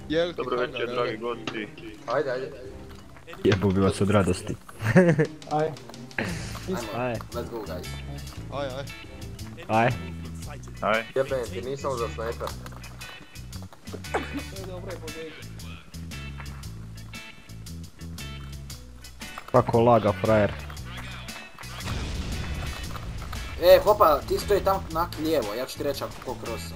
Jelki, Dobro hangar, večer, dragi gosti. Ajde. Jebo bi vas od radosti. Aj. Aj. Let's go guys. Aj. Aj. Aj. Jebem ti, nisam za sniper. Dobro je pobjegao. Kako laga frajer. Hopa, ti stoji tam nak lijevo, ja ću ti reći ako krosa.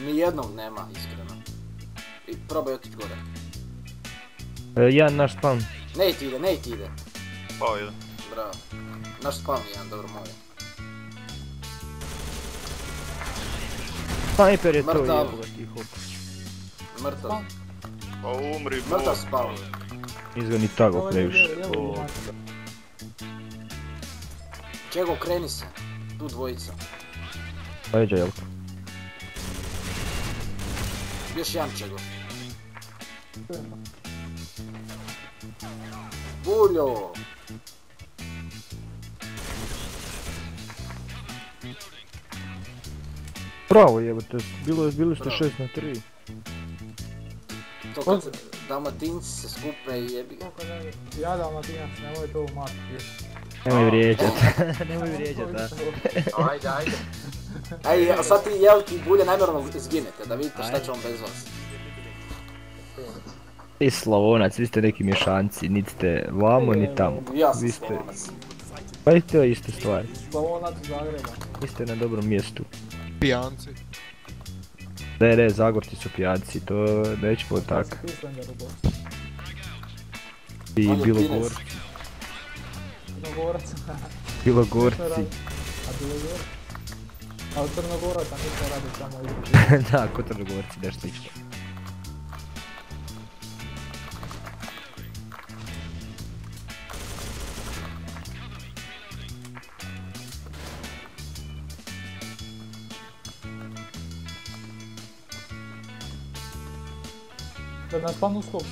Nijednog nema, iskreno. I probaj otići gore. Jedan naš spawn. Nate ide. Pao jedan. Bravo. Naš spawn je jedan, dobro moj. Sniper je to Mrtav. jeboga ti hop. Mrtav. Pa umri, bog. Mrtav spawn. Izgoni tago previše. Čego, kreni se. Tu dvojica. Ajde Jelko. Još jedan čego. Buljo! Bravo jebote, bili ste 6 na 3. To kad se Dalmatinci se skupe i jebi ga. Ja Dalmatinac, nemoj to umati. Nemoj vrijeđat. Nemoj vrijeđat, da. Ajde. Ej, a sad ti Jelki i Bulje namjerno izginete, da vidite šta će on bez vas. Ti Slavonac, vi ste neki mješanci, niti ste vamo ni tamo. Ja sam Vi ste- Slavonac. Pa i to je iste stvari. Slavonac u Zagreba. Vi ste na dobrom mjestu. Pijanci. Ne, Zagorci su pijanci, to nećemo tak. Pislander u Bosni. I On je Bilogorci. Crnogorac. Bilogorci. A Bilogor? A od Crnogoraca ništa radi samo u Da, ko Crnogorci, nešto slično. Da nas spam skop.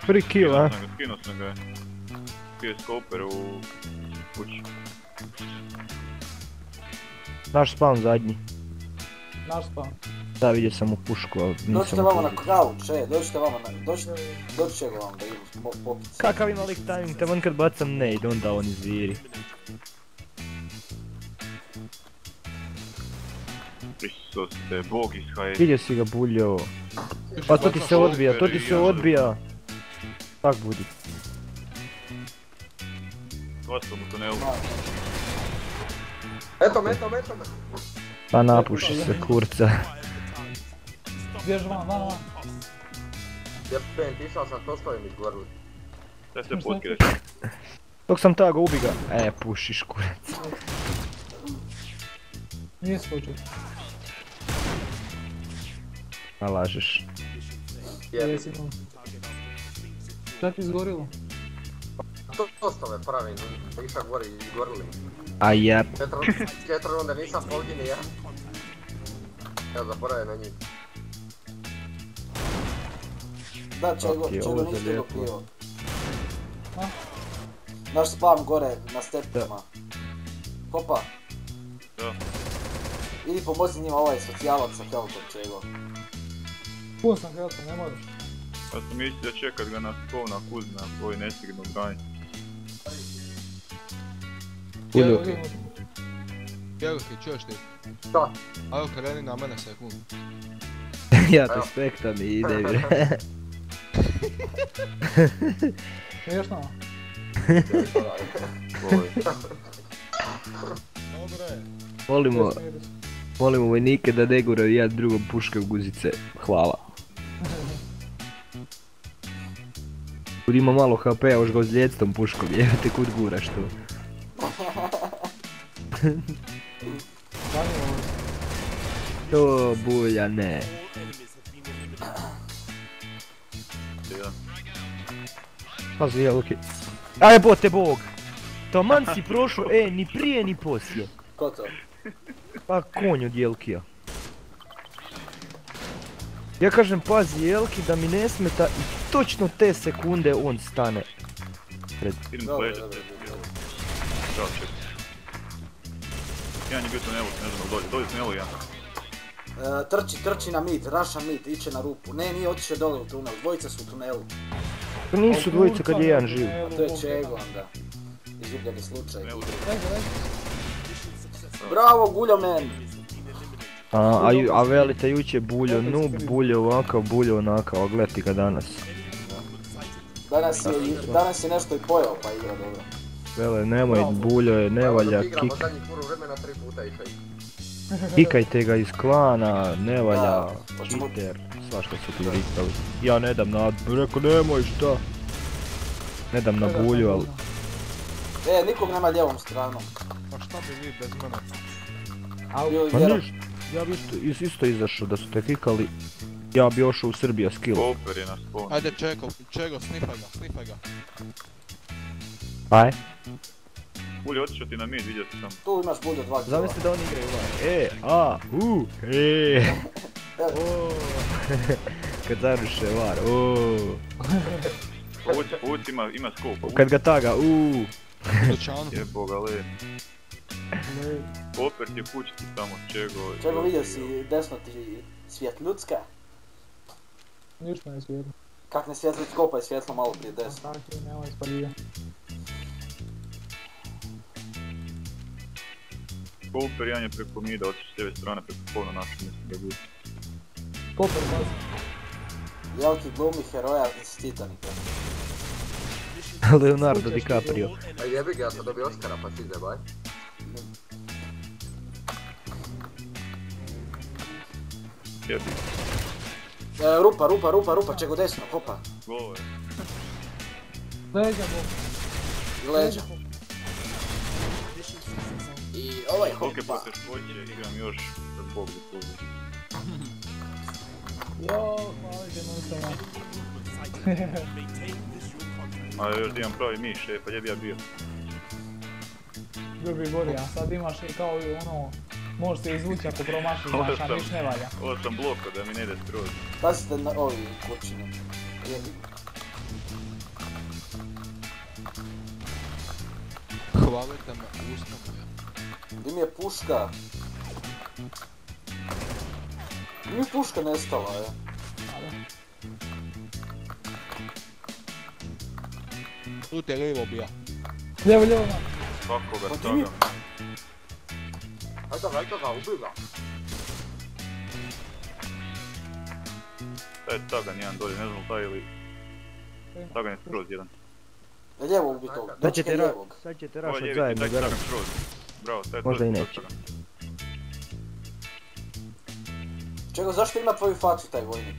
Prvi kill, a? Skinuo sam ga. Pio skoper u kući. Naš spawn zadnji. Naš spam. Da, vidio sam u pušku, ali Dođite nisam vamo na upužio. couch, dođite vamo na... Doći će ga vam da idemo popit se. Kakav ima lik timing, taman kad bacam nade, onda on izviri. Prisuo ste, bog iz HS. Vidio si ga buljo. Pa to ti se odbija. Tak budi. Dva sam u tunelu. Eto me. Pa napuši se kurca. Bježi van. Jebem ti, išao sam to stavim izgorili. Sve se potkideš. Dok sam tago, ubi ga. Pušiš kurac. Nije skočio. A lažeš. Jesi imao. Šta ti izgorilo? To stave pravim, išao gore i izgorili. A jep. 4 runde nisam poginuo ja. Ja zaboravim na njih. Da, čego Ok, nisi ovo je dobro lijepo. pio. A? Naš spawn gore na stepima. Hopa, Da. idi pomozi njima ovaj socijalac sa helkom čego. Pun sam helpa, ne moraš. Pa sam mislio da čekat ga na spavna Kuzma koji ne stignu braniti. Buljo. Jelki, čuješ ti? Šta? Ajde, kreni na mene sekund. Ja te spektam i ide bre. Smiješno? Dobro je. Molimo vojnike da ne guraju jedan drugom puške u guzice. Hvala. Kud ima malo HP-a, još ga ozlijed s tom puškom, jebate kud guraš to. To bulja ne. Ja. Pazi Jelki. Aj bote bog! Taman si prošao, ni prije ni poslije. Ko to? Pa konj od Jelkija. Ja kažem pazi Jelki da mi ne smeta i točno te sekunde on stane. Pred... Idem Dobro, ležati. dobro. Ćao, ček. Jedan je bio tunelu, ne znam, dolje tunelu jedan. Trči na mid, raša mid, iće na rupu. Ne, nije otišao dole u tunel, dvojica su u tunelu. To nisu dvojice kad je jedan živ. To je Čego onda. Izgubljeni slučaj. Bravo, Guljomen! A velite juče buljo noob, buljo ovakav, buljo onakav, gledati ga danas. Danas je nešto i pojao pa igra dobro. Vele, nemoj buljo je, ne valja, Imamo zadnjih puru vremena 3 puta išaj. kikajte ga iz klana, ne valja, cheater, svašta su ti rikali. Ja ne dam na, rekao nemoj šta. Ne dam na bulju, ali... Nikog nema lijevom stranom. Pa šta bi vi bez mene? Pa ništa, ja bi isto izašao da su te kikali. Ja bi ošao u Srbija skill. Koper je na spawn. Ajde Čego, snifaj ga. Aj. Bulje, otišao ti na mid, vidio sam. Tu imaš bulju 2 kila. Zamisli da oni igraju var. Kad zaruše var, Povuci ima skop. Kad ga taga, Dućanu. Jebo ga le. Koper ti je kućiti tamo, Čego. Čego vidio si desno ti svijet ljudska? Ništa ne svijetlo. Kak ne svjetlo skopa je svjetlo malo prije desno. Tako, nemoj spalio. Koper jedan je preko mida, otišao s lijeve strane preko polna naša, mislim da bude. Koper, bazi. Jelki glumi heroja iz Titanika. Leonardo DiCaprio. A jebi ga, ja sam dobio Oscara pa si zebaj. Jebi. Rupa, Čego desno, hopa. Gol je. Leđa, bo. Leđa. I ovaj Kolike hopa. poteškoće, igram još da Bog da pođe. Jo, hvala te novcama. A još da imam pravi miš, pa gdje bi ja bio? Bio bi gori, a sad imaš kao i ono, možeš se izvući ako promašiš, znaš, a niš ne valja. Ovo sam bloko da mi ne ide skroz. Pazite na ovi kurčine. Hvalite me ustom. Gdje mi je puška? Gdje mi je puška nestala, je? Tu te lijevo bija. Lijevo, lijevo, na. Kako ga Pa ti stagam? mi- Ajde ga, ubij ga. Taj je stagan jedan dolje, ne znam taj ili... Stagan je skroz jedan. Lijevo ubi tog, Sad dočekaj ćete lijevog. Ovo rašat je zajedno, taj garant. stagan skroz. Bravo, taj je Možda i to neće. stagan. Čego, zašto ima tvoju facu taj vojnik?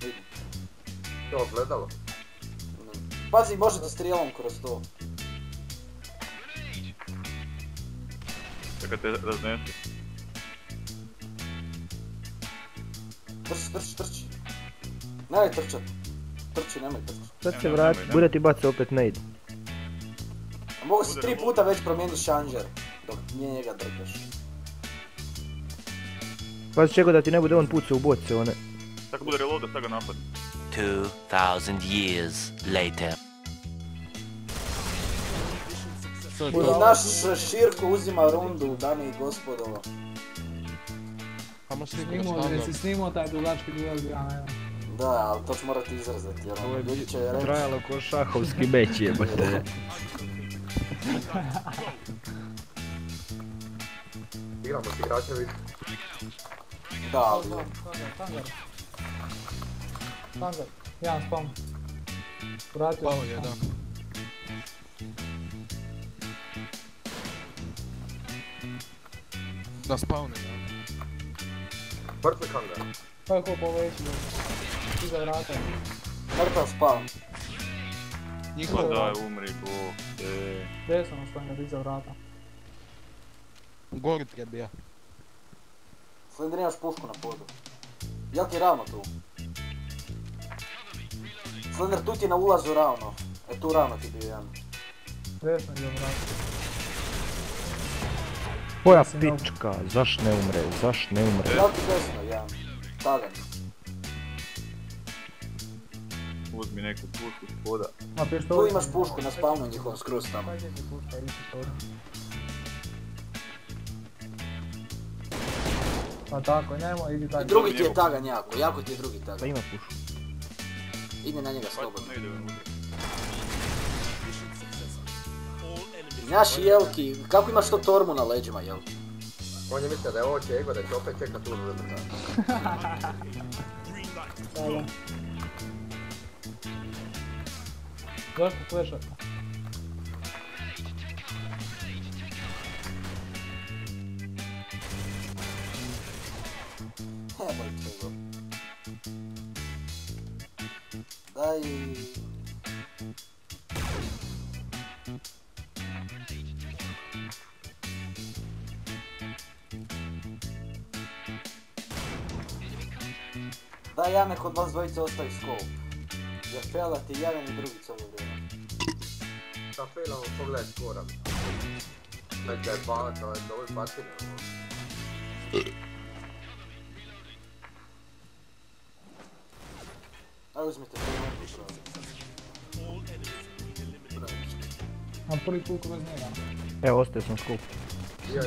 Vidim. To gledalo. Pazi, možete strijelom kroz to. Čekaj te raznese. Trči. Nemoj trčat. Nemoj trčat. Sad se vrati, bude ti baca opet nade. A mogu si 3 puta već promijeniti šanđer, dok nije njega drkaš. Pazi Čego da ti ne bude on pucao u boce one. Tako bude reload da staga napadne. 2,000 years later. I naš Širko uzima rundu, dame i gospodo. Kamo si Jesi snimao taj dugački duel, ja ne znam. Da, ali to ću morati izrazati, jer Ovo je ljudi će reći... trajalo ko šahovski meč jebote. Igramo s igračevi. Da, ali... Standard, jedan spam. Vratio Pao sam jedan. spam. Da spavne. Mrtvi hangar. Pa je ko poveći, iza vrata. Mrtav spawn. Pa Njihov daj, umri, Bog te. Desno ostavljam iza vrata. gori trebija. Slender imaš pušku na podu. Jak je ravno tu? Slender, tu ti je na ulazu ravno. Tu ravno ti bio jedan. Desno iza vrata. Koja pička, zaš ne umre. Jak ti desno jedan. Tagan. Uzmi neku pušku s poda. Ma Tu pištolj. imaš pušku na spawnu njihovom skroz tamo. Kaj će ti puška, ili pištolj? Pa tako, nemoj, idi I dalje. drugi ti je tagan jako ti je drugi Pa tagan. ima pušu. Idi na njega slobodno. Ne ide unutra. Znaš Jelki, kako imaš to tormu na leđima Jelki? On je mislio da je ovo Čego, da će opet čekat tu rezultat. Sada. Zašto flešat? Nemoj Čego. Daj... Daj ja nek od vas dvojice ostavi skop. Jer felati jedan i drugi cijelo vrijeme. Šta failamo, pogledaj skora. Već da je pa, to je dovolj patine. Aj uzmite to mogu Mam prvi put bez njega. Evo, ostaje sam skup. Ja,